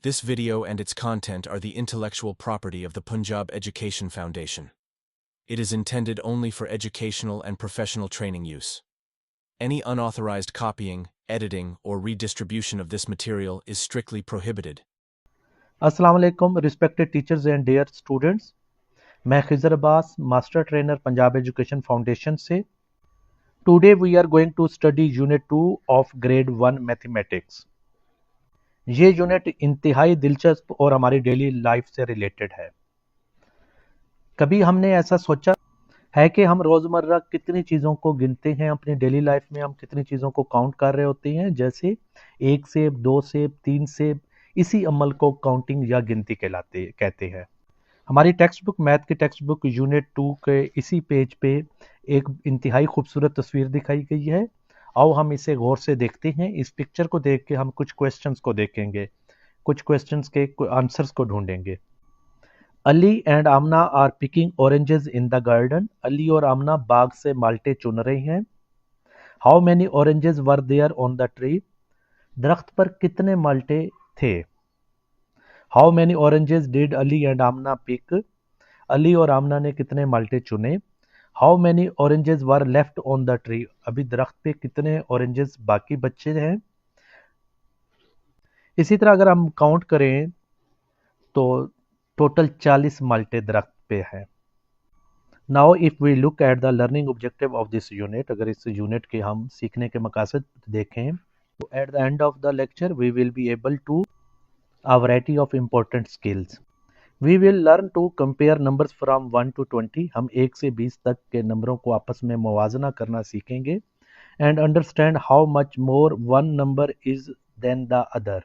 This video and its content are the intellectual property of the Punjab Education Foundation. It is intended only for educational and professional training use. Any unauthorized copying, editing, or redistribution of this material is strictly prohibited. अस्सलाम वालेकुम respected teachers and dear students, मैं Khizar Abbas master trainer Punjab education foundation से। Today we are going to study unit 2 of grade 1 mathematics. ये यूनिट इंतहाई दिलचस्प और हमारी डेली लाइफ से रिलेटेड है। कभी हमने ऐसा सोचा है कि हम रोज़मर्रा कितनी चीज़ों को गिनते हैं, अपनी डेली लाइफ में हम कितनी चीज़ों को काउंट कर रहे होते हैं, जैसे 1 सेब, 2 सेब, 3 सेब। इसी अमल को काउंटिंग या गिनती कहते हैं। हमारी टेक्स्ट बुक मैथ की टेक्स्ट बुक यूनिट 2 के इसी पेज पे एक इंतहाई खूबसूरत तस्वीर दिखाई गई है। आओ हम इसे गौर से देखते हैं। इस पिक्चर को देख के हम कुछ क्वेश्चंस को देखेंगे, कुछ क्वेश्चंस के आंसर्स को ढूंढेंगे। Ali and Aamna are picking oranges in the garden. Ali और आमना बाग से माल्टे चुन रहे हैं। How many oranges were there on the tree. दरख्त पर कितने माल्टे थे। How many oranges did Ali and Aamna pick. Ali और आमना ने कितने माल्टे चुने। How many oranges were left on the tree. अभी दरख्त पे कितने ऑरेंजेस बाकी बचे हैं। इसी तरह अगर हम काउंट करें तो टोटल 40 माल्टे दरख्त पे हैं। Now if we look at the learning objective of this unit, अगर इस यूनिट के हम सीखने के मकासद देखें तो at the end of the lecture we will be able to a variety of important skills. We will learn to compare numbers from 1 to 20. हम 1 से 20 तक के नंबरों को आपस में मुवाजना करना सीखेंगे and understand how much more one number is than the other.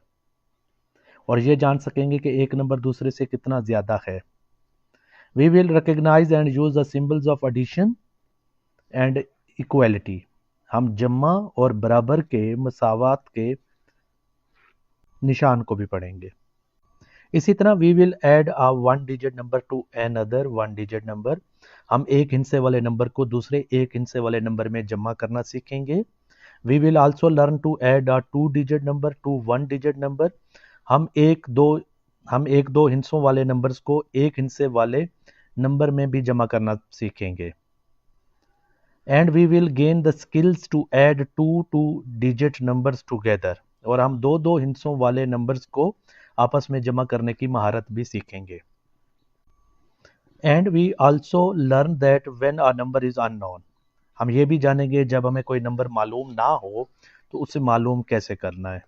और ये जान सकेंगे कि एक नंबर दूसरे से कितना ज़्यादा है। We will recognize and use the symbols of addition and equality. हम जम्मा और बराबर के मसावात के निशान को भी पढ़ेंगे। इसी तरह we will add a 1 digit number to another 1 digit number. हम एक हिस्से वाले नंबर को दूसरे एक हिस्से वाले नंबर में जमा करना सीखेंगे। We will also learn to add a 2 digit number to 1 digit number. हम एक दो हिस्सों वाले नंबर्स को एक हिस्से वाले नंबर में भी जमा करना सीखेंगे। And we will gain the skills to add 2 digit numbers together. और हम दो हिस्सों वाले नंबर्स को आपस में जमा करने की महारत भी सीखेंगे। And we also learn that when a number is unknown. हम ये भी जानेंगे जब हमें कोई नंबर मालूम ना हो तो उसे मालूम कैसे करना है।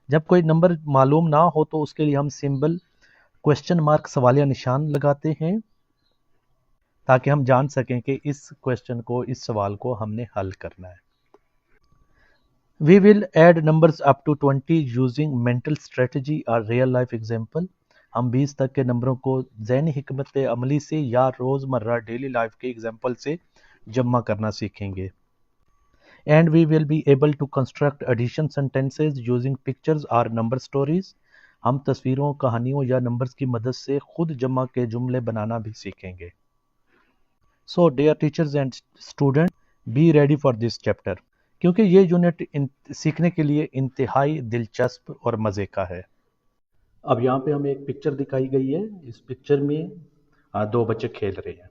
जब कोई नंबर मालूम ना हो तो उसके लिए हम सिंबल क्वेश्चन मार्क सवालिया निशान लगाते हैं ताकि हम जान सकें कि इस सवाल को हमने हल करना है। We will add numbers up to 20 using mental strategy or real life example. हम 20 तक के नंबरों को ज़हनी हिकमत अमली से या रोज़मर्रा डेली लाइफ के एग्जाम्पल से जमा करना सीखेंगे। And we will be able to construct addition sentences using pictures or number stories. हम तस्वीरों, कहानियों या नंबर्स की मदद से खुद जमा के जुमले बनाना भी सीखेंगे। So dear teachers and students, be ready for this chapter. क्योंकि ये यूनिट सीखने के लिए इंतहाई दिलचस्प और मज़े का है। अब यहाँ पे हमें एक पिक्चर दिखाई गई है। इस पिक्चर में दो बच्चे खेल रहे हैं।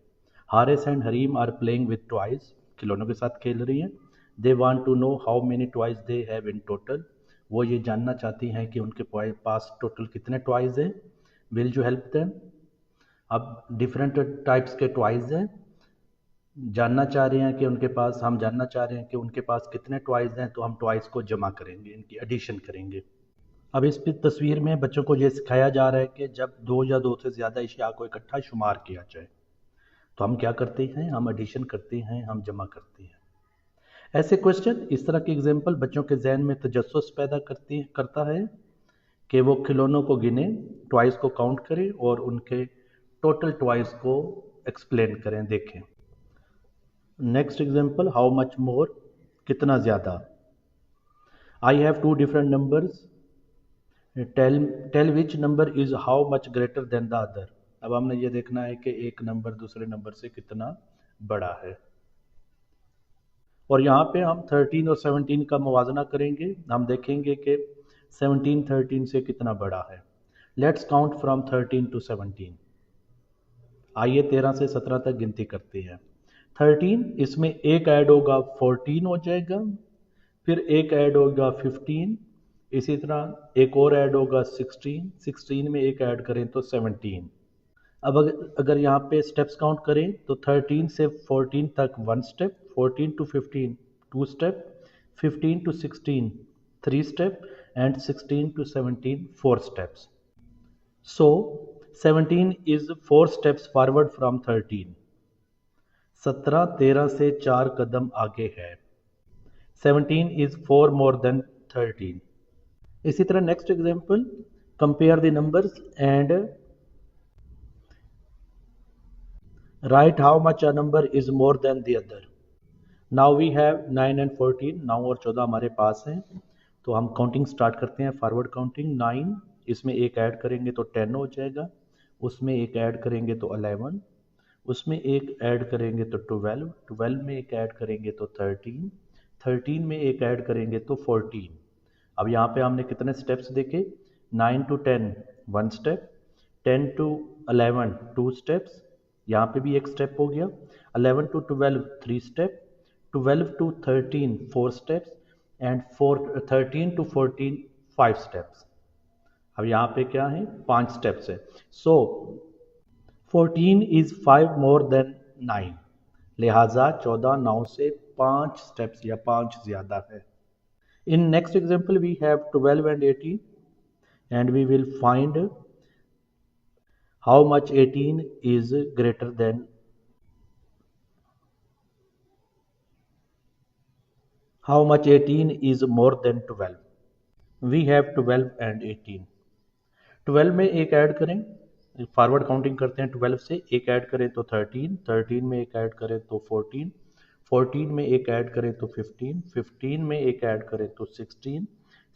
Haris and Hareem are playing with toys. खिलौनों के साथ खेल रही हैं। They want to know how many toys they have in total. वो ये जानना चाहती हैं कि उनके पास टोटल कितने टॉयज हैं। Will you help them. अब डिफरेंट टाइप्स के टॉयज हैं। हम जानना चाह रहे हैं कि उनके पास कितने टॉयज हैं, तो हम टॉयज को जमा करेंगे, इनकी एडिशन करेंगे। अब इस तस्वीर में बच्चों को ये सिखाया जा रहा है कि जब दो या दो से ज़्यादा अशिया को इकट्ठा शुमार किया जाए तो हम क्या करते हैं, हम एडिशन करते हैं, हम जमा करते हैं। ऐसे क्वेश्चन, इस तरह के एग्जाम्पल बच्चों के जहन में तजस्सुस पैदा करता है कि वो खिलौनों को गिने, टॉयज को काउंट करें और उनके टोटल टॉयज को एक्सप्लेन करें, देखें। Next example, how much more, कितना ज़्यादा। I have 2 different numbers, tell which number is how much greater than the other. अब हमने ये देखना है कि एक नंबर दूसरे नंबर से कितना बड़ा है। और यहाँ पे हम 13 और 17 का मुवाजना करेंगे। हम देखेंगे कि 17 13 से कितना बड़ा है। Let's count from 13 to 17। आइए 13 से 17 तक गिनती करते हैं। 13, इसमें एक ऐड होगा 14 हो जाएगा, फिर एक ऐड होगा 15, इसी तरह एक और ऐड होगा 16, 16 में एक ऐड करें तो 17। अब अगर यहाँ पे स्टेप्स काउंट करें तो 13 से 14 तक 1 step, 14 to 15 2 step, 15 to 16 3 step and 16 to 17 4 steps. So 17 is 4 steps forward from 13. 17 13 से 4 कदम आगे है। 17 is 4 more than 13. इसी तरह next example, compare the numbers and write how much a number is more than the other. Now we have 9 and 14. 9 और 14 हमारे पास हैं, तो हम काउंटिंग स्टार्ट करते हैं। फॉरवर्ड काउंटिंग 9, इसमें एक ऐड करेंगे तो 10 हो जाएगा, उसमें एक ऐड करेंगे तो 11, उसमें एक ऐड करेंगे तो 12, 12 में एक ऐड करेंगे तो 13, 13 में एक ऐड करेंगे तो 14। अब यहाँ पे हमने कितने स्टेप्स देखे, 9 टू 10 1 स्टेप, 10 टू 11 2 स्टेप्स, यहाँ पे भी एक स्टेप हो गया, 11 to 12 3 step, 12 to 13 4 steps and 13 to 14 5 steps. अब यहाँ पे क्या है, 5 स्टेप्स है। सो 14 इज 5 मोर देन 9, लिहाजा 14 9 से 5 स्टेप्स या 5 ज्यादा है। In next example we have 12 and 18 and we will find how much 18 is greater than how much 18 is more than 12. We have 12 and 18. 12 में एक ऐड करें, फॉरवर्ड काउंटिंग करते हैं 12 से, एक ऐड करें तो 13, 13 में एक ऐड करें तो 14, 14 में एक ऐड करें तो 15, 15 में एक ऐड करें तो 16,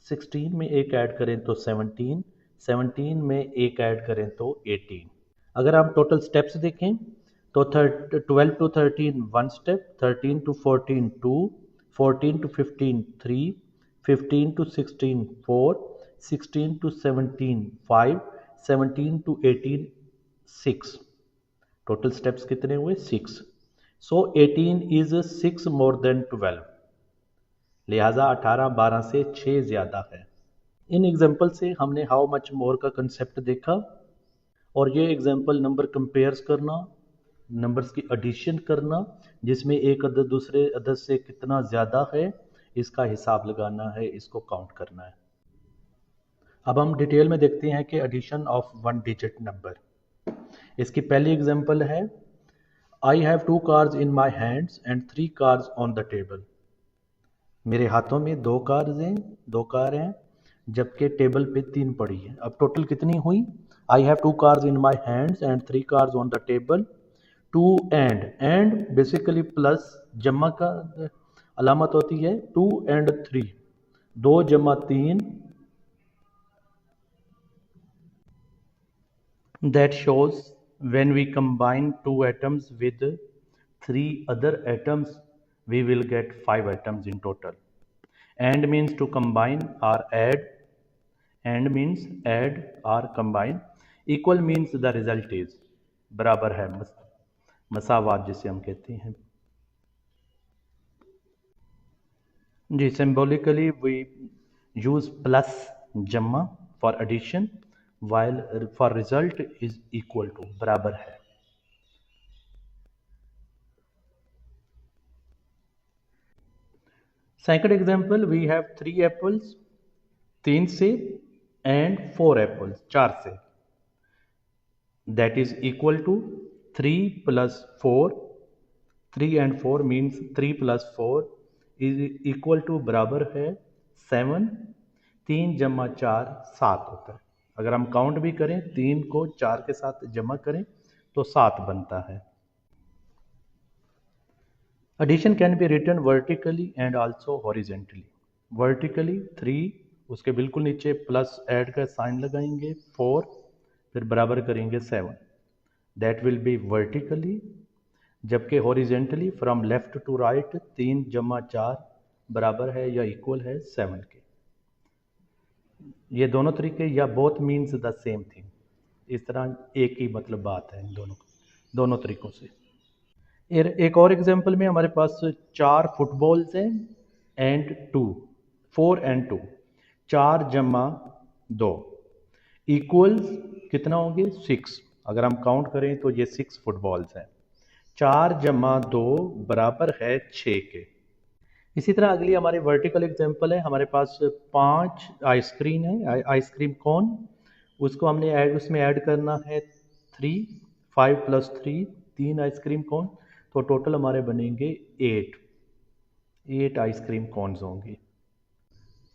16 में एक ऐड करें तो 17, 17 में एक ऐड करें तो 18। अगर आप टोटल स्टेप्स देखें तो 12 to 13 1 step, 13 to 14 2, 14 to 15 3, 15 to 16 4, 16 to 17 5, 17 to 18 6। Total steps कितने हुए, 6। सो 18 इज 6 मोर देन 12, लिहाजा 18 12 से 6 ज्यादा है। इन एग्जाम्पल से हमने हाउ मच मोर का कंसेप्ट देखा, और ये एग्जाम्पल नंबर कंपेयर्स करना, नंबर्स की एडिशन करना, जिसमें एक अदद दूसरे अदद से कितना ज़्यादा है इसका हिसाब लगाना है, इसको काउंट करना है। अब हम डिटेल में देखते हैं कि एडिशन ऑफ 1 डिजिट नंबर। इसकी पहली एग्जाम्पल है, आई have 2 cards in my hands and 3 cards on the table. मेरे हाथों में 2 कार्ड्स हैं, 2 कार हैं, जबकि टेबल पे 3 पड़ी है। अब टोटल कितनी हुई, आई have 2 cards in my hands and 3 cards on the table. 2 and basically plus जमा का अलामत होती है, 2 and 3, 2 जमा 3, that shows when we combine 2 atoms with 3 other atoms we will get 5 atoms in total. And means to combine or add, and means add or combine, equal means the result is बराबर है, मसावात जिसे हम कहते हैं जी। Symbolically we use plus जमा for addition, while for result is equal to बराबर है। Second example, we have 3 apples, 3 से, एंड 4 एप्पल्स, 4 से, that is equal to 3 plus 4, 3 and 4 means 3 plus 4 is equal to बराबर है 7, 3 जमा 4 7 होता है। अगर हम काउंट भी करें, 3 को 4 के साथ जमा करें तो 7 बनता है। Addition can be written vertically and also horizontally. Vertically 3, उसके बिल्कुल नीचे प्लस ऐड का साइन लगाएंगे, 4, फिर बराबर करेंगे 7, दैट विल बी वर्टिकली। जबकि horizontally from left to right 3 जमा 4 बराबर है या इक्वल है 7 के। ये दोनों तरीके या both means the same thing, इस तरह एक ही मतलब बात है इन दोनों तरीकों से। एक और एग्जांपल में हमारे पास 4 फुटबॉल्स हैं एंड 2, 4 एंड 2, 4 जमा 2 इक्वल्स कितना होंगे 6। अगर हम काउंट करें तो ये 6 फुटबॉल्स हैं। 4 जमा 2 बराबर है 6 के। इसी तरह अगली हमारी वर्टिकल एग्जांपल है, हमारे पास 5 आइसक्रीम है, आइसक्रीम कौन, उसको हमने उसमें ऐड करना है 3, 5 प्लस 3, 3 आइसक्रीम कौन, तो टोटल हमारे बनेंगे 8 आइसक्रीम कॉन्स होंगे।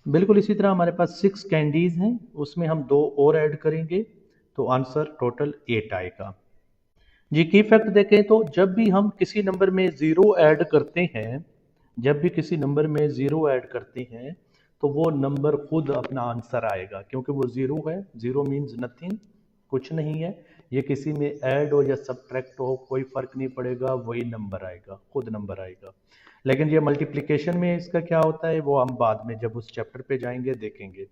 बिल्कुल इसी तरह हमारे पास 6 कैंडीज हैं, उसमें हम 2 और ऐड करेंगे तो आंसर टोटल 8 आएगा। जी की फैक्ट देखें तो जब भी हम किसी नंबर में ज़ीरो ऐड करते हैं, जब भी किसी नंबर में ज़ीरो ऐड करते हैं तो वो नंबर खुद अपना आंसर आएगा, क्योंकि वो ज़ीरो है। ज़ीरो मीन्स नथिंग, कुछ नहीं है। ये किसी में ऐड हो या सब्ट्रैक्ट हो कोई फ़र्क नहीं पड़ेगा, वही नंबर आएगा, खुद नंबर आएगा। लेकिन ये मल्टीप्लिकेशन में इसका क्या होता है वो हम बाद में जब उस चैप्टर पे जाएंगे देखेंगे।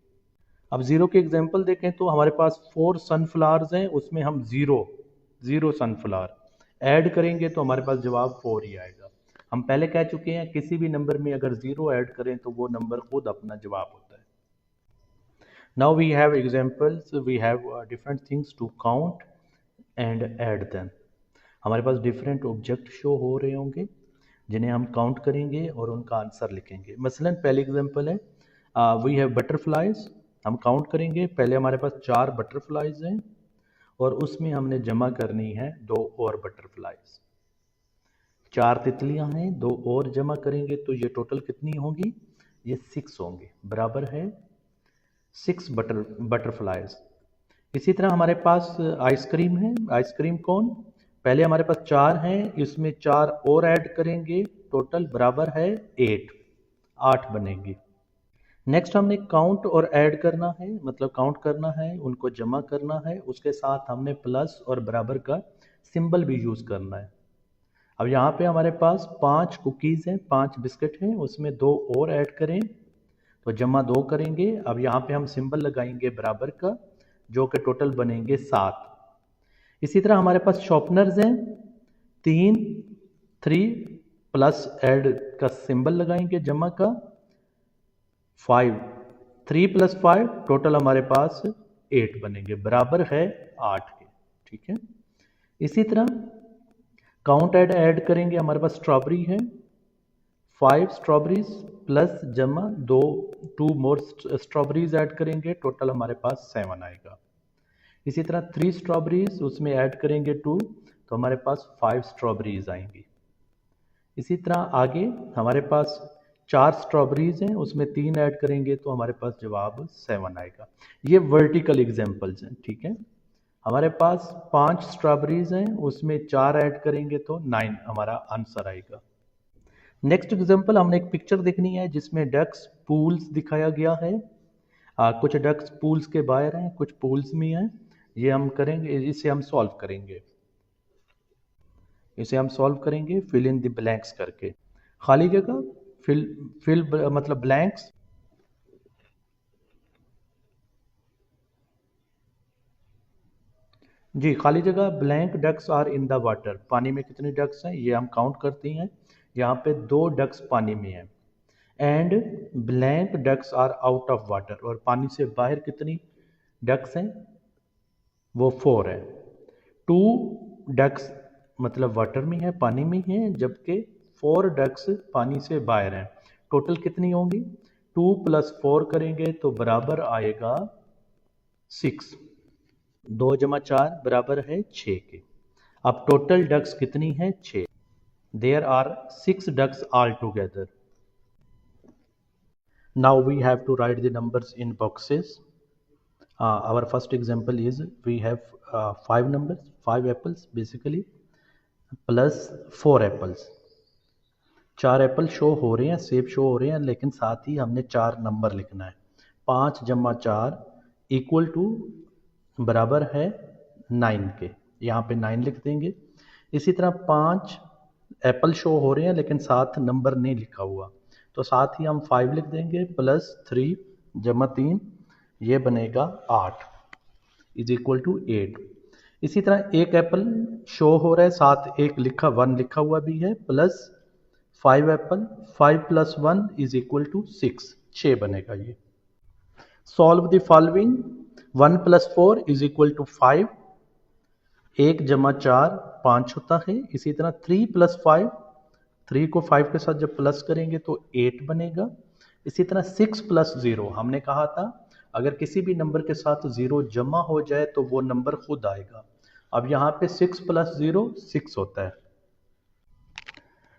अब ज़ीरो के एग्जांपल देखें तो हमारे पास 4 सनफ्लावर्स हैं, उसमें हम ज़ीरो सनफ्लावर ऐड करेंगे तो हमारे पास जवाब 4 ही आएगा। हम पहले कह चुके हैं किसी भी नंबर में अगर ज़ीरो ऐड करें तो वो नंबर खुद अपना जवाब होता है। Now we have examples, we have different things to count and add them. हमारे पास डिफरेंट ऑब्जेक्ट शो हो रहे होंगे जिन्हें हम काउंट करेंगे और उनका आंसर लिखेंगे। मसलन पहली एग्जांपल है वी हैव बटरफ्लाइज, हम काउंट करेंगे। पहले हमारे पास 4 बटरफ्लाइज हैं और उसमें हमने जमा करनी है 2 और बटरफ्लाइज। 4 तितलियां हैं, 2 और जमा करेंगे तो ये टोटल कितनी होंगी, ये 6 होंगे, बराबर है 6 बटरफ्लाइज। इसी तरह हमारे पास आइसक्रीम है, आइसक्रीम कौन, पहले हमारे पास 4 हैं, इसमें 4 और ऐड करेंगे, टोटल बराबर है 8 बनेंगे। नेक्स्ट हमने काउंट और ऐड करना है, मतलब काउंट करना है, उनको जमा करना है, उसके साथ हमने प्लस और बराबर का सिंबल भी यूज़ करना है। अब यहाँ पे हमारे पास 5 कुकीज़ हैं, 5 बिस्किट हैं, उसमें 2 और ऐड करें तो जमा 2 करेंगे। अब यहाँ पे हम सिंबल लगाएंगे बराबर का, जो कि टोटल बनेंगे 7। इसी तरह हमारे पास शॉर्पनर्स हैं 3 प्लस ऐड का सिंबल लगाएंगे जमा का 5, 3 प्लस 5 टोटल हमारे पास 8 बनेंगे, बराबर है 8 के। ठीक है, इसी तरह काउंट ऐड करेंगे, हमारे पास स्ट्रॉबेरी है, 5 स्ट्रॉबेरीज प्लस जमा 2 मोर स्ट्रॉबेरीज ऐड करेंगे, टोटल हमारे पास 7 आएगा। इसी तरह 3 स्ट्रॉबेरीज, उसमें ऐड करेंगे 2 तो हमारे पास 5 स्ट्रॉबेरीज आएंगी। इसी तरह आगे हमारे पास 4 स्ट्रॉबेरीज हैं, उसमें 3 ऐड करेंगे तो हमारे पास जवाब 7 आएगा। ये वर्टिकल एग्जांपल्स हैं। ठीक है, हमारे पास 5 स्ट्रॉबेरीज हैं, उसमें 4 ऐड करेंगे तो 9 हमारा आंसर आएगा। नेक्स्ट एग्जांपल, हमने एक पिक्चर देखनी है जिसमें डक्स पूल्स दिखाया गया है। कुछ डक्स पूल्स के बाहर हैं, कुछ पूल्स में हैं। ये हम करेंगे, इसे हम सॉल्व करेंगे, फिल इन द ब्लैंक्स करके। खाली जगह फिल मतलब ब्लैंक्स। जी, खाली जगह blank ducks are in the water. पानी में कितने डक्स हैं ये हम काउंट करते हैं। यहाँ पे 2 डक्स पानी में हैं। And blank ducks are out of water, और पानी से बाहर कितनी डक्स हैं, वो 4 है। 2 डक्स मतलब वाटर में है, पानी में है, जबकि 4 डक्स पानी से बाहर हैं। टोटल कितनी होंगी, 2 प्लस 4 करेंगे तो बराबर आएगा 6। 2 जमा 4 बराबर है 6 के। अब टोटल डक्स कितनी है, 6। There are 6 ducks all together. Now we have to write the numbers in boxes. Our first example is we have 5 numbers, 5 apples basically, plus 4 apples। 4 Apple show हो रहे हैं, सेब शो हो रहे हैं, लेकिन साथ ही हमने 4 नंबर लिखना है। 5 जमा 4 इक्वल टू बराबर है 9 के, यहाँ पे 9 लिख देंगे। इसी तरह 5 एप्पल शो हो रहे हैं लेकिन साथ नंबर नहीं लिखा हुआ, तो साथ ही हम 5 लिख देंगे, प्लस 3 जमा 3 ये बनेगा 8 इज इक्वल टू 8। इसी तरह एक एप्पल शो हो रहा है, साथ एक लिखा 1 लिखा हुआ भी है, plus 5 apple, 5 plus 1 is equal to 6, 6 बनेगा ये। Solve the following, 1 plus 4 is equal to 5, 1 जमा 4 5 होता है। इसी तरह 3 प्लस 5, 3 को 5 के साथ जब प्लस करेंगे तो 8 बनेगा। इसी तरह 6 प्लस 0, हमने कहा था अगर किसी भी नंबर के साथ 0 जमा हो जाए तो वो नंबर खुद आएगा। अब यहाँ पे 6 प्लस 0 6 होता है।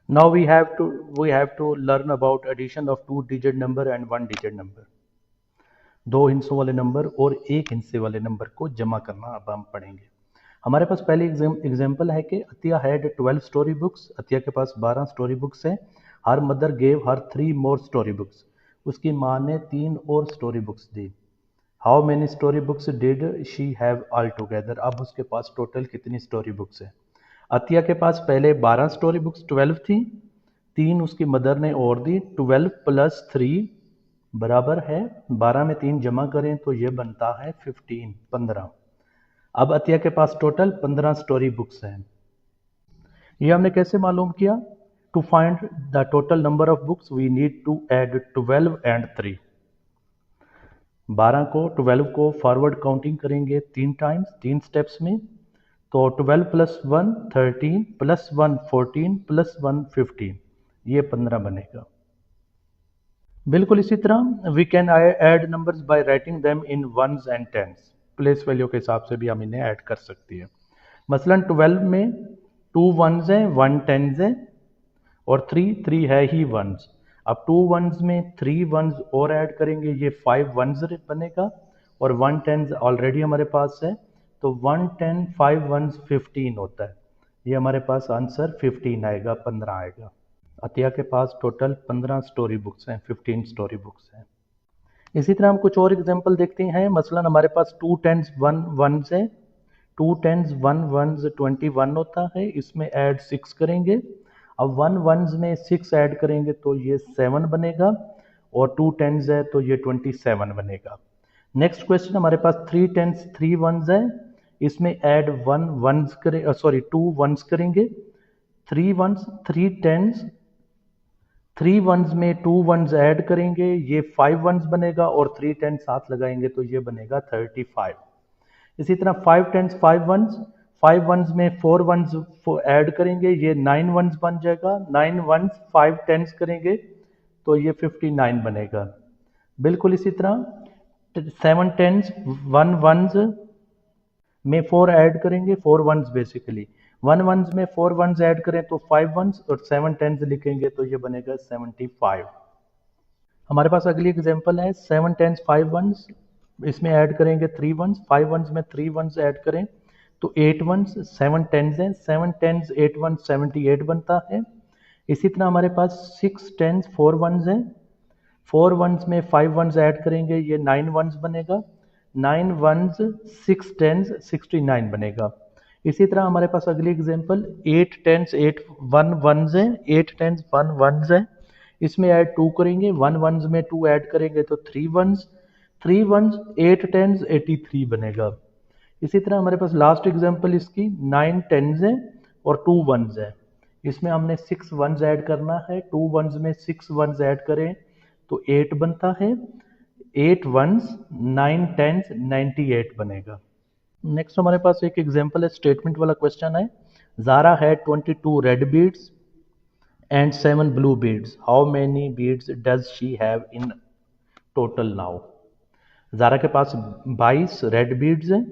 Now we have to learn about addition of 2 digit number and 1 digit number. 2 हिस्सों वाले नंबर और 1 हिस्से वाले नंबर को जमा करना अब हम पढ़ेंगे। हमारे पास पहले एग्जाम्पल है कि Atiya had 12 story books, Atiya के पास 12 स्टोरी बुक्स हैं। Her mother gave her 3 more story books, उसकी माँ ने 3 और स्टोरी बुक्स दी। How many story books did she have all together, अब उसके पास टोटल कितनी स्टोरी बुक्स है। अतिया के पास पहले 12 स्टोरी बुक्स 12 थी, 3 उसकी मदर ने और दी। 12 प्लस 3 बराबर है 12 में 3 जमा करें तो ये बनता है 15, 15। अब अतिया के पास टोटल 15 स्टोरी बुक्स हैं। ये हमने कैसे मालूम किया? To find the total number of books we need to add 12 and 3। 12 को 12 को फॉरवर्ड काउंटिंग करेंगे 3 टाइम्स 3 स्टेप्स में, तो 12 प्लस 1 13 प्लस 1 14 प्लस 1 15, ये 15 बनेगा। बिल्कुल इसी तरह we can add numbers by writing them in ones and tens, place value के हिसाब से भी हम इन्हें ऐड कर सकती है। मसलन 12 में 2 वंस हैं 1 टेंस है और 3 है ही वंस। अब 2 वंस में 3 वंस और ऐड करेंगे, ये 5 वंस बनेगा और 1 टेंस ऑलरेडी हमारे पास है, तो 1 10 5 वंस 15 होता है। ये हमारे पास आंसर 15 आएगा, 15 आएगा। अतिया के पास टोटल 15 स्टोरी बुक्स हैं, 15 स्टोरी बुक्स हैं। इसी तरह हम कुछ और एग्जांपल देखते हैं। मसलन हमारे पास 2 10 1 1 है, 2 10 1 1 21 होता है, इसमें ऐड 6 करेंगे। अब 1 1 में 6 ऐड करेंगे तो ये 7 बनेगा और 2 10 है तो ये 27 बनेगा। नेक्स्ट क्वेश्चन हमारे पास 3 10 3 1 है, इसमें ऐड 1 1 करें, सॉरी 2 1 करेंगे। 3 1 3 10 3 वंस में 2 वंस ऐड करेंगे, ये 5 वंस बनेगा और 3 10 साथ लगाएंगे तो ये बनेगा 35। इसी तरह 5 10 5 वंस, 5 वंस में 4 वंस ऐड करेंगे, ये 9 वंस बन जाएगा। 9 वंस 5 10 करेंगे तो ये 59 बनेगा। बिल्कुल इसी तरह 7 10 1 वंस में 4 ऐड करेंगे, 4 वंस बेसिकली 1 वंस में 4 वंस ऐड करें तो 5 वंस और 7 टेंस लिखेंगे तो ये बनेगा 75। हमारे पास अगली एग्जांपल है 7 टेंस 5 वंस, इसमें ऐड करेंगे 3 वंस, 5 वंस में 3 वंस ऐड करें तो 8 वंस, 7 टेंस है, 7 टेंस 8 वंस 78 बनता है। इसी तरह हमारे पास 6 टेंस 4 वंस है, 4 वंस में 5 वंस ऐड करेंगे, ये 9 वंस बनेगा। 9 वंस 6 टेंस 69 बनेगा। इसी तरह हमारे पास अगली एग्जांपल 8 टेंस 8 1 वंस है, 8 टेंस 1 वंस है, इसमें ऐड 2 करेंगे, 1 वंस में 2 ऐड करेंगे तो 3 वंस, 3 वंस 8 टेंस 83 बनेगा। इसी तरह हमारे पास लास्ट एग्जांपल इसकी 9 टेंस है और 2 वंस है, इसमें हमने 6 वंस ऐड करना है, 2 वंस में 6 वंस ऐड करें तो 8 बनता है, 8 वंस 9 टेंस 98 बनेगा। नेक्स्ट हमारे पास एक एग्जांपल है, स्टेटमेंट वाला क्वेश्चन है। Zara had 22 red beads and 7 blue beads, how many beads does she have in total now. Zara के पास 22 रेड बीड्स हैं,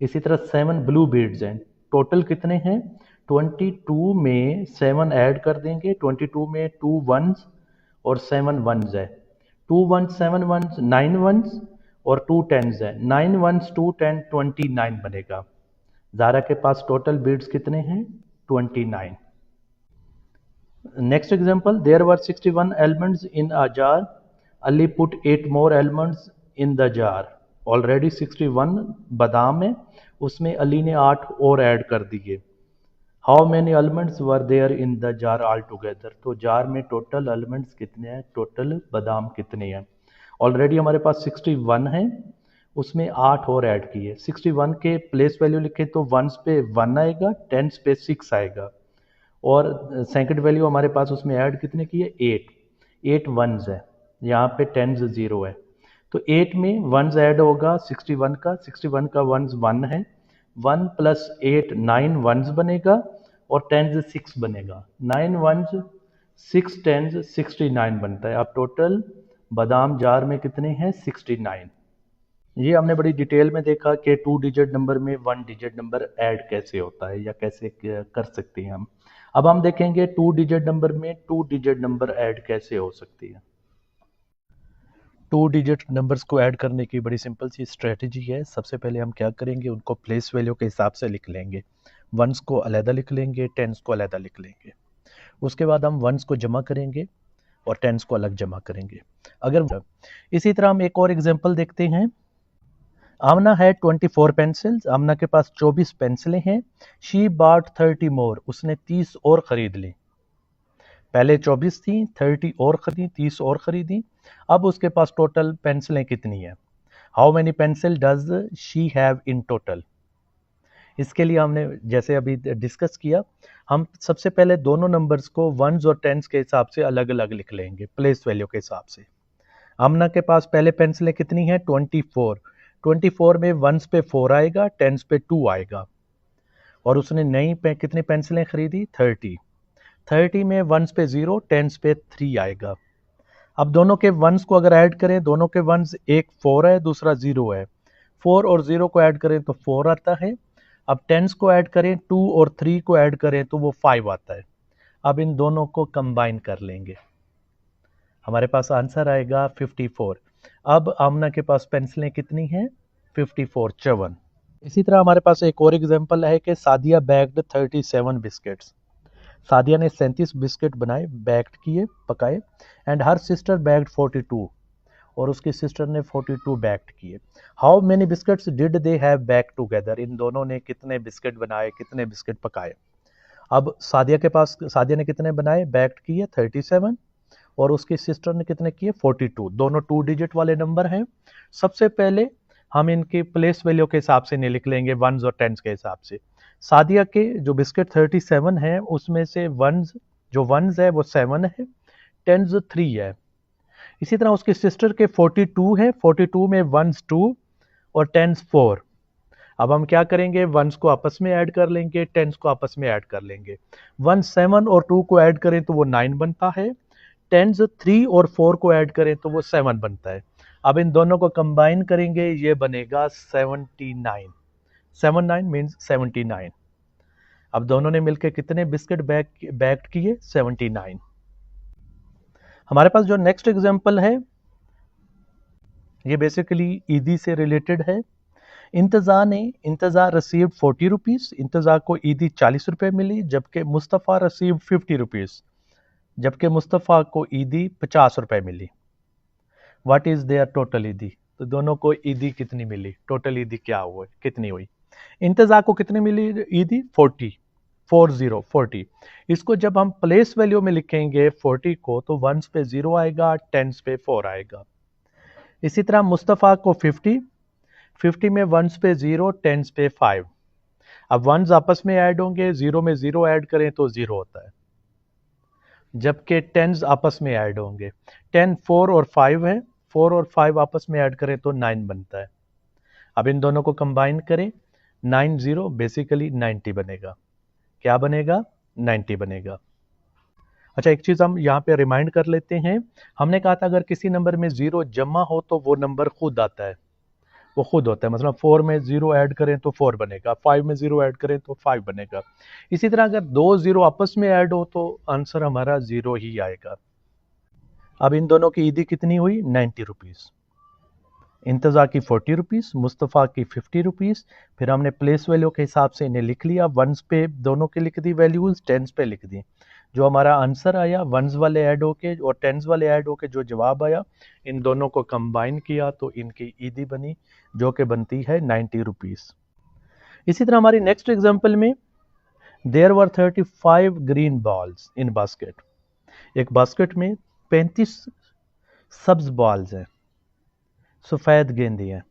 इसी तरह 7 ब्लू बीड्स हैं, टोटल कितने हैं? 22 में 7 ऐड कर देंगे, 22 में 2 वंस और 7 वंस है, 2 वंस 7 वंस 9 वंस और 2 टेंस है, 9 वंस 2 10 29 बनेगा। ज़ारा के पास टोटल बीड्स कितने हैं? 29। Next example, there were 61 elements in a jar, Ali put 8 more elements in the jar. Already 61 बादाम है, उसमें अली ने 8 और ऐड कर दिए। How many elements were there in the jar all together, तो जार में टोटल एलिमेंट्स कितने हैं, टोटल बादाम कितने हैं। ऑलरेडी हमारे पास 61 है, उसमें 8 और ऐड किए। 61 के प्लेस वैल्यू लिखे तो वंस पे 1 आएगा, टेंस पे 6 आएगा, और सेकंड वैल्यू हमारे पास उसमें ऐड कितने की है, 8 वंस है, यहाँ पे टेंस 0 है, तो 8 में वंस ऐड होगा 61 का वंस 1 है, 1 प्लस 8 9 वंस बनेगा, और टेंस 6 बनेगा, 9 वंस 6 टेंस 69 बनता है। अब टोटल बादाम जार में कितने हैं, 69। ये हमने बड़ी डिटेल में देखा कि 2 डिजिट नंबर में 1 डिजिट नंबर ऐड कैसे होता है या कैसे कर सकते हैं हम। अब हम देखेंगे 2 डिजिट नंबर में 2 डिजिट नंबर ऐड कैसे हो सकती है। 2 डिजिट नंबर्स को ऐड करने की बड़ी सिंपल सी स्ट्रेटजी है। सबसे पहले हम क्या करेंगे, उनको प्लेस वैल्यू के हिसाब से लिख लेंगे। वंस को अलहदा लिख लेंगे, टेंस को अलहदा लिख लेंगे। उसके बाद हम वंस को जमा करेंगे और टेंस को अलग जमा करेंगे। अगर इसी तरह हम एक और एग्जांपल देखते हैं। आमना है 24 पेंसिल्स, आमना के पास 24 पेंसिलें हैं। शी बॉट 30 मोर, उसने 30 और खरीद ली। पहले 24 थी, 30 और खरीदी, 30 और खरीदी। अब उसके पास टोटल पेंसिलें कितनी है, how many pencil does she have in total. इसके लिए हमने जैसे अभी डिस्कस किया, हम सबसे पहले दोनों नंबर्स को वंस और टेंस के हिसाब से अलग अलग लिख लेंगे, प्लेस वैल्यू के हिसाब से। आमना के पास पहले पेंसिलें कितनी हैं, 24। 24 में वंस पे 4 आएगा, टेंस पे 2 आएगा, और उसने नई कितनी पेंसिलें खरीदी, 30। 30 में वंस पे 0, टेंस पे 3 आएगा। अब दोनों के वंस को अगर ऐड करें, दोनों के वंस, एक 4 है दूसरा 0 है, 4 और 0 को ऐड करें तो 4 आता है। अब टेंस को ऐड करें, 2 और 3 को ऐड करें तो वो 5 आता है। अब इन दोनों को कंबाइन कर लेंगे, हमारे पास आंसर आएगा 54। अब आमना के पास पेंसिलें कितनी हैं, 54, 54। इसी तरह हमारे पास एक और एग्जांपल है कि सादिया बैग्ड 37 बिस्किट्स। सादिया ने 37 बिस्किट बनाए, बैक्ड किए, पकाए, एंड हर सिस्टर बैग्ड 42, और उसकी सिस्टर ने 42 बैक्ड किए। How many biscuits did they have back together, इन दोनों ने कितने बिस्किट बनाए, कितने बिस्किट पकाए। अब सादिया ने कितने बनाए, बैक्ड किए 37, और उसकी सिस्टर ने कितने किए, 42। दोनों 2 डिजिट वाले नंबर हैं। सबसे पहले हम इनके प्लेस वैल्यू के हिसाब से नहीं लिख लेंगे, वंस और टेंस के हिसाब से। सादिया के जो बिस्किट 37 है, उसमें से वंस, जो वंस है वो 7 है, टेंस 3 है। इसी तरह उसकी सिस्टर के 42 है, 42 में वंस 2 और टेंस 4। अब हम क्या करेंगे, वंस को आपस में ऐड कर लेंगे, टेंस को आपस में ऐड कर लेंगे। 1 7 और 2 को ऐड करें तो वो 9 बनता है, टेंस 3 और 4 को ऐड करें तो वो 7 बनता है। अब इन दोनों को कंबाइन करेंगे, ये बनेगा 79। 79 मीन्स 79। अब दोनों ने मिलकर कितने बिस्किट बैक्ड किए, 79। हमारे पास जो नेक्स्ट एग्जांपल है, ये बेसिकली ईदी से रिलेटेड है। इंतज़ा रिसीव्ड 40 रुपीज़, इंतज़ा को ईदी 40 रुपये मिली, जबकि मुस्तफ़ा रिसीव्ड 50 रुपीज़, जबकि मुस्तफ़ा को ईदी 50 रुपये मिली। व्हाट इज़ देयर टोटल ईदी, तो दोनों को ईदी कितनी मिली, टोटल ईदी क्या हुआ, कितनी हुई। इंतज़ा को कितनी मिली ईदी, 40। इसको जब हम प्लेस वैल्यू में लिखेंगे 40 को, तो वंस पे 0 आएगा, टेंस पे 4 आएगा। इसी तरह मुस्तफ़ा को 50 में वंस पे 0, टेंस पे 5। अब वंस आपस में ऐड होंगे, 0 में 0 ऐड करें तो 0 होता है, जबकि टेंस आपस में ऐड होंगे। 10 4 और 5 है, 4 और 5 आपस में ऐड करें तो 9 बनता है। अब इन दोनों को कंबाइन करें, 9 0 बेसिकली 90 बनेगा। क्या बनेगा, 90 बनेगा। अच्छा, एक चीज़ हम यहाँ पे रिमाइंड कर लेते हैं, हमने कहा था अगर किसी नंबर में 0 जमा हो तो वो नंबर खुद आता है, वो खुद होता है। मतलब 4 में 0 ऐड करें तो 4 बनेगा, 5 में 0 ऐड करें तो 5 बनेगा। इसी तरह अगर 2 0 आपस में ऐड हो तो आंसर हमारा 0 ही आएगा। अब इन दोनों की ईदी कितनी हुई, 90 रुपीज़। इंतज़ा की 40 रुपीज़, मुस्तफ़ा की 50 रुपीज़। फिर हमने प्लेस वैल्यू के हिसाब से इन्हें लिख लिया, वंस पे दोनों की लिख दी वैल्यूज़, टेंस पे लिख दी। जो हमारा आंसर आया, वंस वाले ऐड होके और टेंस वाले ऐड होके जो जवाब आया, इन दोनों को कंबाइन किया तो इनकी ईदी बनी, जो कि बनती है 90 रुपीज़। इसी तरह हमारी नेक्स्ट एग्जाम्पल में, there were 35 green balls in basket. एक बास्केट में 35 सब्ज बॉल्स हैं। सफ़ेद गेंदे हैं।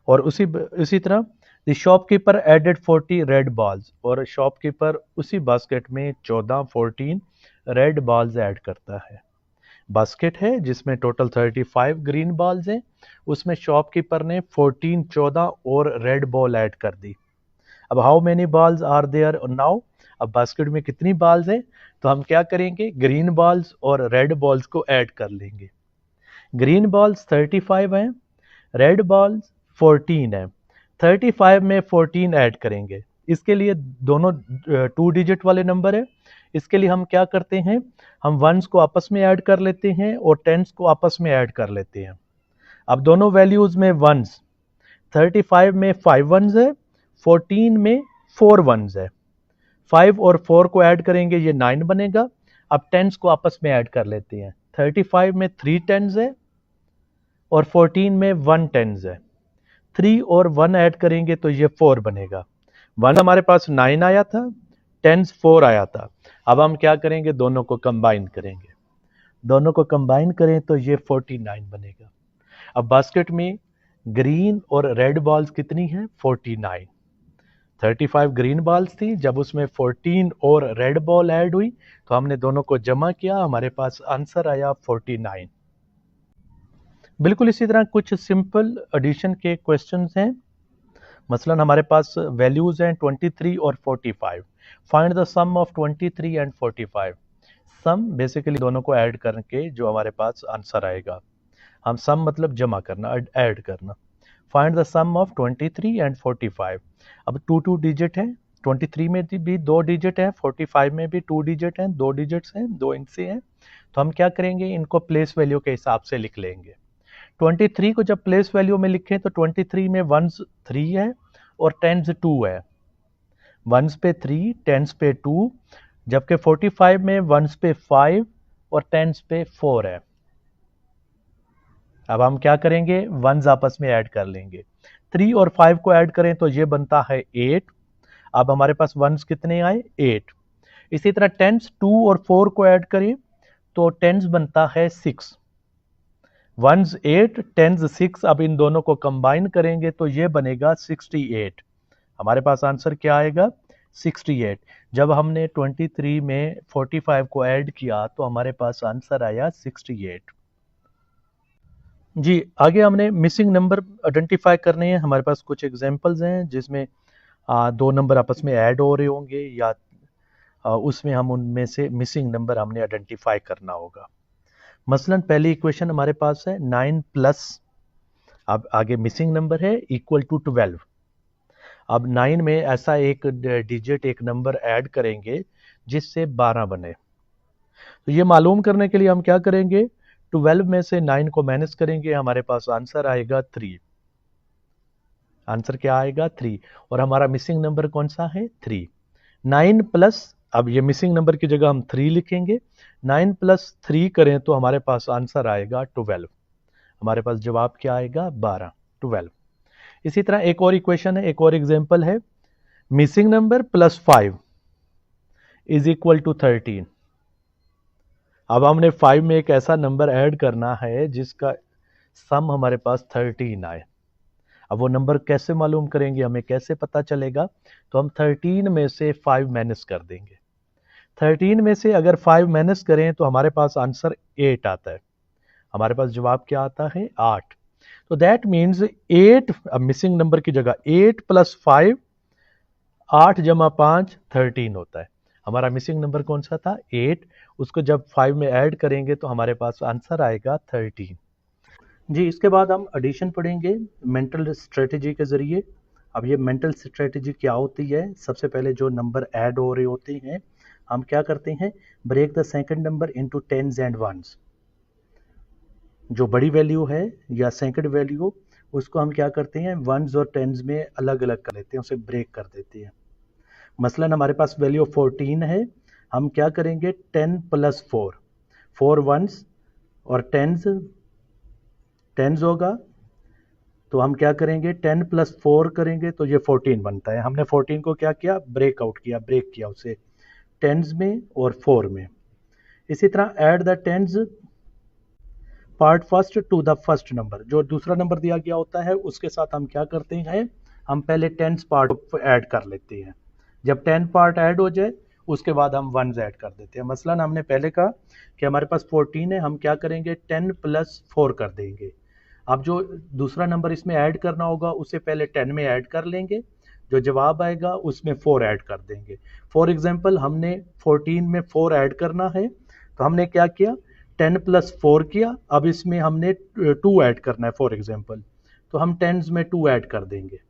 और उसी तरह the shopkeeper added 40 red balls, और शॉपकीपर उसी बास्केट में 14 रेड बॉल्स ऐड करता है। बास्केट है जिसमें टोटल 35 ग्रीन बॉल्स हैं, उसमें शॉपकीपर ने 14 और रेड बॉल ऐड कर दी। अब how many balls are there now, अब बास्केट में कितनी बॉल्स हैं, तो हम क्या करेंगे, ग्रीन बॉल्स और रेड बॉल्स को ऐड कर लेंगे। ग्रीन बॉल्स 35 हैं, रेड बॉल्स 14 है। 35 में 14 ऐड करेंगे, इसके लिए दोनों 2 डिजिट वाले नंबर है। इसके लिए हम क्या करते हैं, हम वंस को आपस में ऐड कर लेते हैं और टेंस को आपस में ऐड कर लेते हैं। अब दोनों वैल्यूज में वंस, 35 में 5 वंस है, 14 में 4 वंस है। 5 और 4 को ऐड करेंगे, ये 9 बनेगा। अब टेंस को आपस में ऐड कर लेते हैं। 35 में 3 टेंस है और 14 में 1 टेंस है। 3 और 1 ऐड करेंगे तो ये 4 बनेगा। 1 हमारे पास 9 आया था, टेंस 4 आया था। अब हम क्या करेंगे, दोनों को कंबाइन करेंगे। दोनों को कंबाइन करें तो ये 49 बनेगा। अब बास्केट में ग्रीन और रेड बॉल्स कितनी हैं, 49। 35 ग्रीन बॉल्स थी, जब उसमें 14 और रेड बॉल ऐड हुई तो हमने दोनों को जमा किया, हमारे पास आंसर आया 49। बिल्कुल इसी तरह कुछ सिंपल एडिशन के क्वेश्चंस हैं। मसलन हमारे पास वैल्यूज हैं 23 और 45। Find the sum of 23 and 45। Sum basically दोनों को ऐड करके जो हमारे पास आंसर आएगा, हम सम मतलब जमा करना, ऐड करना। Find the sum of 23 and 45। अब 2 डिजिट है, 23 में भी 2 डिजिट है, 45 में भी 2 डिजिट हैं, 2 डिजिट्स हैं, 2 इंच से हैं। तो हम क्या करेंगे, इनको प्लेस वैल्यू के हिसाब से लिख लेंगे। 23 को जब प्लेस वैल्यू में लिखें तो 23 में वंस 3 है और टेंस 2 है। वंस पे 3, टेंस पे 2, जबकि 45 में वंस पे 5 और टेंस पे 4 है। अब हम क्या करेंगे, वंस आपस में ऐड कर लेंगे। 3 और 5 को ऐड करें तो ये बनता है 8। अब हमारे पास वंस कितने आए, 8। इसी तरह टेंस 2 और 4 को ऐड करें तो टेंस बनता है 6। Ones 8, tens 6। अब इन दोनों को कंबाइन करेंगे तो ये बनेगा 68। हमारे पास आंसर क्या आएगा, 68। जब हमने 23 में 45 को ऐड किया तो हमारे पास आंसर आया 68। जी, आगे हमने मिसिंग नंबर आइडेंटिफाई करने हैं। हमारे पास कुछ एग्जांपल्स हैं जिसमें 2 नंबर आपस में ऐड हो रहे होंगे या उसमें हम उनमें से मिसिंग नंबर हमने आइडेंटिफाई करना होगा। मसलन पहली इक्वेशन हमारे पास है 9 प्लस, अब आगे मिसिंग नंबर है, इक्वल टू 12। अब 9 में ऐसा एक डिजिट, एक नंबर ऐड करेंगे जिससे 12 बने। तो ये मालूम करने के लिए हम क्या करेंगे, 12 में से 9 को माइनस करेंगे, हमारे पास आंसर आएगा 3। आंसर क्या आएगा, 3। और हमारा मिसिंग नंबर कौन सा है, 3। 9 प्लस, अब ये मिसिंग नंबर की जगह हम 3 लिखेंगे। 9 प्लस 3 करें तो हमारे पास आंसर आएगा 12। हमारे पास जवाब क्या आएगा, 12, 12। इसी तरह एक और इक्वेशन है, एक और एग्जांपल है, missing number plus 5 is equal to 13। अब हमने 5 में एक ऐसा नंबर ऐड करना है जिसका सम हमारे पास 13 आए। अब वो नंबर कैसे मालूम करेंगे, हमें कैसे पता चलेगा, तो हम 13 में से 5 माइनस कर देंगे। 13 में से अगर 5 माइनस करें तो हमारे पास आंसर 8 आता है। हमारे पास जवाब क्या आता है, 8। तो दैट मीन्स 8, अब मिसिंग नंबर की जगह 8 प्लस 5, 8 जमा 5 13 होता है। हमारा मिसिंग नंबर कौन सा था, 8। उसको जब 5 में ऐड करेंगे तो हमारे पास आंसर आएगा 13। जी, इसके बाद हम एडिशन पढ़ेंगे मेंटल स्ट्रेटजी के ज़रिए। अब ये मेंटल स्ट्रेटजी क्या होती है, सबसे पहले जो नंबर ऐड हो रहे होते हैं हम क्या करते हैं, break the second number into tens and ones. जो बड़ी वैल्यू है या सेकंड वैल्यू, उसको हम क्या करते हैं, वंस और टेंस में अलग अलग कर लेते हैं, उसे ब्रेक कर देते हैं। मसलन हमारे पास वैल्यू 14 है, हम क्या करेंगे, 10 प्लस 4, 4 वंस और टेंस होगा, तो हम क्या करेंगे, 10 प्लस 4 करेंगे तो ये 14 बनता है। हमने 14 को क्या किया, ब्रेक किया उसे टेंस में और 4 में। इसी तरह add the tens part first to the first number, जो दूसरा नंबर दिया गया होता है उसके साथ हम क्या करते हैं, हम पहले टेंस पार्ट ऐड कर लेते हैं। जब 10 पार्ट ऐड हो जाए उसके बाद हम वंस ऐड कर देते हैं। मसलन हमने पहले कहा कि हमारे पास 14 है, हम क्या करेंगे 10 प्लस 4 कर देंगे। अब जो दूसरा नंबर इसमें ऐड करना होगा उसे पहले 10 में ऐड कर लेंगे, जो जवाब आएगा उसमें 4 ऐड कर देंगे। फॉर एग्जांपल हमने 14 में 4 ऐड करना है, तो हमने क्या किया 10 प्लस 4 किया। अब इसमें हमने 2 ऐड करना है फॉर एग्जांपल, तो हम 10 में 2 ऐड कर देंगे।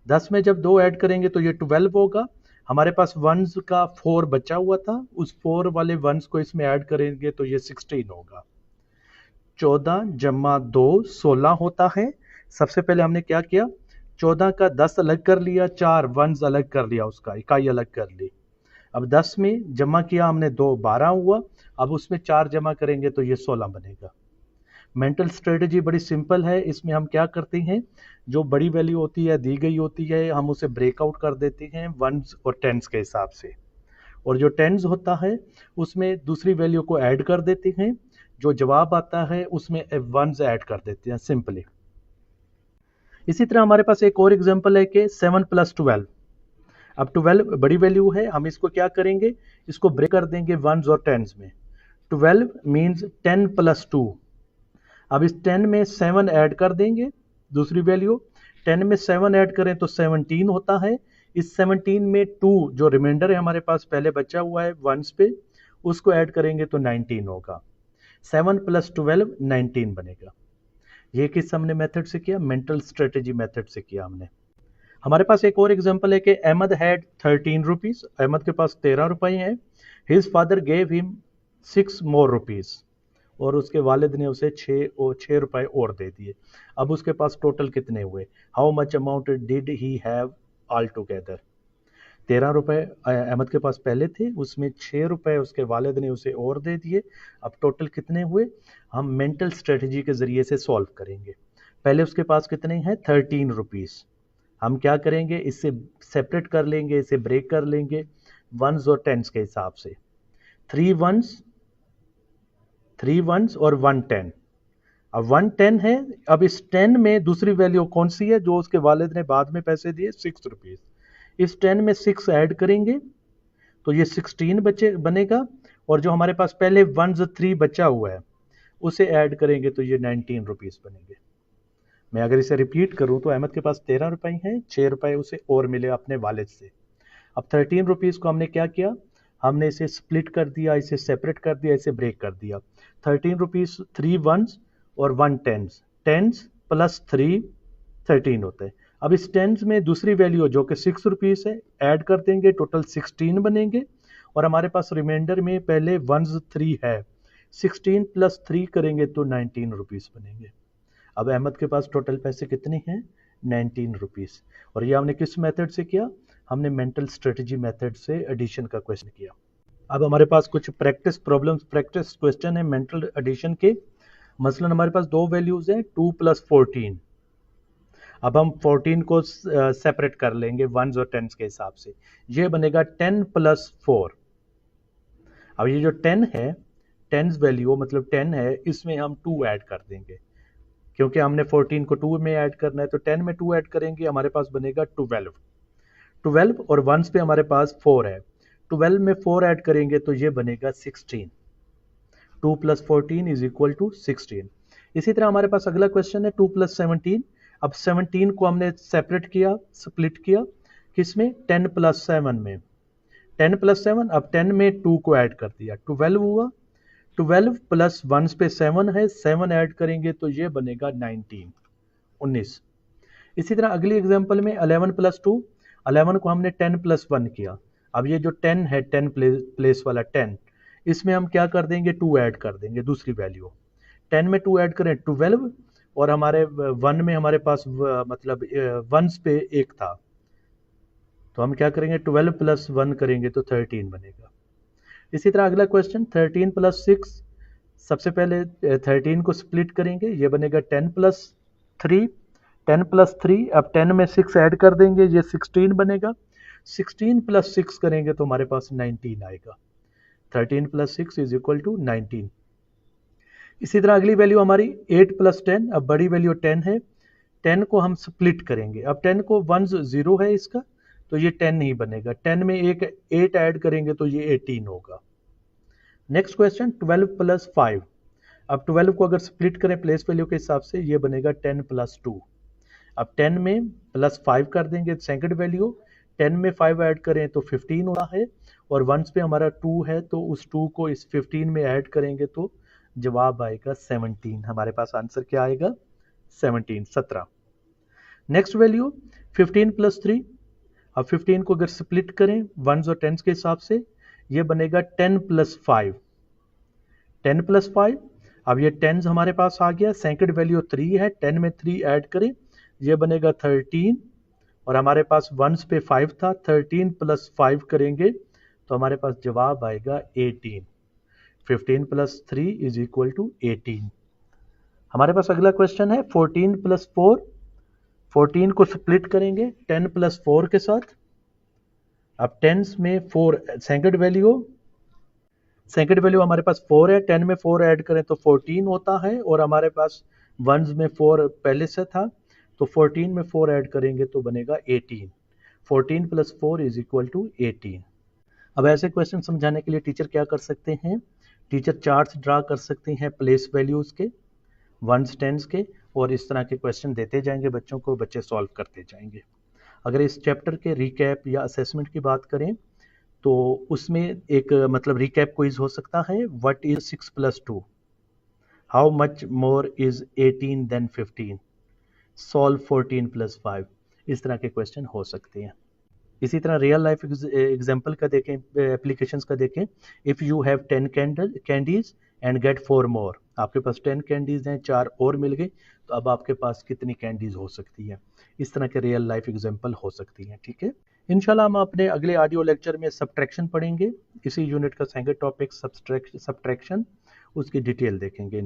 10 में जब 2 ऐड करेंगे तो ये 12 होगा। हमारे पास वंस का 4 बचा हुआ था, उस 4 वाले वंस को इसमें ऐड करेंगे तो ये 16 होगा। 14 जमा 2 16 होता है। सबसे पहले हमने क्या किया 14 का 10 अलग कर लिया, 4 वंस अलग कर लिया, उसका इकाई अलग कर ली। अब 10 में जमा किया हमने 2 12 हुआ। अब उसमें 4 जमा करेंगे तो ये 16 बनेगा। मेंटल स्ट्रेटजी बड़ी सिंपल है। इसमें हम क्या करते हैं, जो बड़ी वैल्यू होती है दी गई होती है हम उसे ब्रेकआउट कर देते हैं वंस और टेंस के हिसाब से, और जो टेंस होता है उसमें दूसरी वैल्यू को ऐड कर देते हैं। जो जवाब आता है उसमें वंस ऐड कर देते हैं सिंपली। इसी तरह हमारे पास एक और एग्जांपल है कि 7 प्लस 12। अब 12 बड़ी वैल्यू है, हम इसको क्या करेंगे, इसको ब्रेक कर देंगे वंस और टेंस में। 12 मीन्स 10 प्लस 2। अब इस 10 में 7 ऐड कर देंगे, दूसरी वैल्यू 10 में 7 ऐड करें तो 17 होता है। इस 17 में 2 जो रिमाइंडर है हमारे पास पहले बचा हुआ है वंस पे, उसको ऐड करेंगे तो 19 होगा। 7 प्लस 12 19 बनेगा। ये किस हमने मेथड से किया, मेंटल स्ट्रेटेजी मेथड से किया हमने। हमारे पास एक और एग्जांपल है कि अहमद हैड 13 रुपीज। अहमद के पास 13 रुपए हैं। हिज फादर गेव हिम 6 मोर रुपीज, और उसके वालिद ने उसे 6 रुपए और दे दिए। अब उसके पास टोटल कितने हुए, how much amount did he have all together. 13 रुपए अहमद के पास पहले थे, उसमें 6 रुपए उसके वालिद ने उसे और दे दिए। अब टोटल कितने हुए, हम मेंटल स्ट्रेटजी के जरिए से सॉल्व करेंगे। पहले उसके पास कितने हैं 13 रुपीज। हम क्या करेंगे, इससे सेपरेट कर लेंगे, इसे ब्रेक कर लेंगे वंस और टेंस के हिसाब से। 3 वंस और 1 10। अब 1 10 है। अब इस 10 में दूसरी वैल्यू कौन सी है जो उसके वालिद ने बाद में पैसे दिए, 6 रुपीज। इस 10 में 6 ऐड करेंगे तो ये 16 बचे बनेगा, और जो हमारे पास पहले 1 3 बचा हुआ है उसे ऐड करेंगे तो ये 19 रुपीज बनेंगे। मैं अगर इसे रिपीट करूं तो अहमद के पास 13 रुपए हैं, 6 रुपए उसे और मिले अपने वालिद से। अब 13 रुपीज को हमने क्या किया, हमने इसे स्प्लिट कर दिया, इसे सेपरेट कर दिया, इसे ब्रेक कर दिया। 13 रुपीज 3 वंस और 1 टेंस, टेंस प्लस 3 13 होते हैं। अब इस टेंस में दूसरी वैल्यू जो कि 6 रुपीज है ऐड कर देंगे, टोटल 16 बनेंगे। और हमारे पास रिमाइंडर में पहले 1 3 है, 16 प्लस 3 करेंगे तो 19 रुपीज बनेंगे। अब अहमद के पास टोटल पैसे कितने हैं 19 रुपीज। और ये हमने किस मेथड से किया, हमने मेंटल स्ट्रेटजी मेथड से एडिशन का क्वेश्चन किया। अब हमारे पास कुछ प्रैक्टिस प्रॉब्लम्स, प्रैक्टिस क्वेश्चन है मेंटल एडिशन के। मसलन हमारे पास दो वैल्यूज हैं 2 प्लस 14। अब हम 14 को सेपरेट कर लेंगे वंस और टेंस के हिसाब से, ये बनेगा 10 प्लस 4। अब ये जो 10 है, टेंस वैल्यू मतलब 10 है, इसमें हम 2 ऐड कर देंगे, क्योंकि हमने 14 को 2 में ऐड करना है तो 10 में 2 ऐड करेंगे, हमारे पास बनेगा 12। 12 और वंस पे हमारे पास 4 है, 12 में 4 ऐड करेंगे तो ये बनेगा 16। 2 प्लस 14 इज इक्वल टू 16। इसी तरह हमारे पास अगला क्वेश्चन है 2 प्लस 17। अब 17 को हमने सेपरेट किया, स्प्लिट किया, किसमें 10 प्लस 7 में। 10 प्लस 7, अब 10 में 2 को ऐड कर दिया, 12 हुआ। 12 प्लस 1 पे 7 है, 7 ऐड करेंगे तो ये बनेगा 19। इसी तरह अगली एग्जांपल में 11 प्लस 2। 11 को हमने 10 प्लस 1 किया। अब ये जो 10 है 10 प्लेस वाला 10, इसमें हम क्या कर देंगे 2 ऐड कर देंगे, दूसरी वैल्यू 10 में 2 ऐड करें 12, और हमारे 1 में हमारे पास मतलब 1 पे 1 था, तो हम क्या करेंगे 12 प्लस 1 करेंगे तो 13 बनेगा। इसी तरह अगला क्वेश्चन 13 प्लस 6। सबसे पहले 13 को स्प्लिट करेंगे, ये बनेगा 10 प्लस 3। 10 प्लस 3, अब 10 में 6 ऐड कर देंगे, ये 16 बनेगा। 16 प्लस 6 करेंगे तो हमारे पास 19 आएगा। 13 प्लस 6 इज इक्वल टू 19। इसी तरह अगली वैल्यू हमारी 8 + 10, अब बड़ी वैल्यू 10 है, 10 को हम स्प्लिट करेंगे। अब 10 को 1 0 है इसका, तो ये 10 नहीं बनेगा, 10 में एक 8 ऐड करेंगे तो ये 18 होगा। नेक्स्ट क्वेश्चन 12 + 5, अब 12 को अगर स्प्लिट करें प्लेस वैल्यू के हिसाब से ये बनेगा 10 + 2। अब 10 में +5 कर देंगे सेकंड वैल्यू, 10 में 5 ऐड करें तो 15 होता है, और वंस पे हमारा 2 है तो उस 2 को इस 15 में ऐड करेंगे तो जवाब आएगा 17। हमारे पास आंसर क्या आएगा? 17। नेक्स्ट वैल्यू 15 + 3, अब 15 को अगर स्प्लिट करें वंस और टेंस के हिसाब से ये बनेगा 10 + 5, 10 + 5। अब ये टेंस हमारे पास आ गया, सेकंड वैल्यू 3 है, 10 में 3 ऐड करें ये बनेगा 13, और हमारे पास वंस पे 5 था, 13 + 5 करेंगे तो हमारे पास जवाब आएगा 18। 15 + 3 = 18। हमारे पास अगला क्वेश्चन है 14 + 4, 14 को स्प्लिट करेंगे 10 + 4 के साथ। अब 10 में 4 सेकंड वैल्यू हमारे पास 4 है, 10 में 4 ऐड करें तो 14 होता है, और हमारे पास वंस में 4 पहले से था तो 14 में 4 ऐड करेंगे तो बनेगा 18। 14 + 4 = 18। अब ऐसे क्वेश्चन समझाने के लिए टीचर क्या कर सकते हैं? टीचर चार्ट्स ड्रा कर सकते हैं प्लेस वैल्यूज के, वंस टेंस के, और इस तरह के क्वेश्चन देते जाएंगे बच्चों को, बच्चे सॉल्व करते जाएंगे। अगर इस चैप्टर के रिकैप या असेसमेंट की बात करें तो उसमें एक मतलब रिकैप क्विज हो सकता है, what is 6 + 2, how much more is 18 than 15, solve 14 + 5, इस तरह के क्वेश्चन हो सकते हैं। इसी तरह रियल लाइफ एग्जाम्पल का देखें, एप्लीकेशंस का देखें। If you have 10 candies and get 4 more, आपके पास 10 कैंडीज हैं, 4 और मिल गए, तो अब आपके पास कितनी कैंडीज हो सकती हैं? इस तरह के रियल लाइफ एग्जाम्पल हो सकती हैं। ठीक है, इंशाल्लाह हम अपने अगले ऑडियो लेक्चर में सब्ट्रैक्शन पढ़ेंगे, इसी यूनिट का सेकंड टॉपिक सब्ट्रैक्शन, उसकी डिटेल देखेंगे।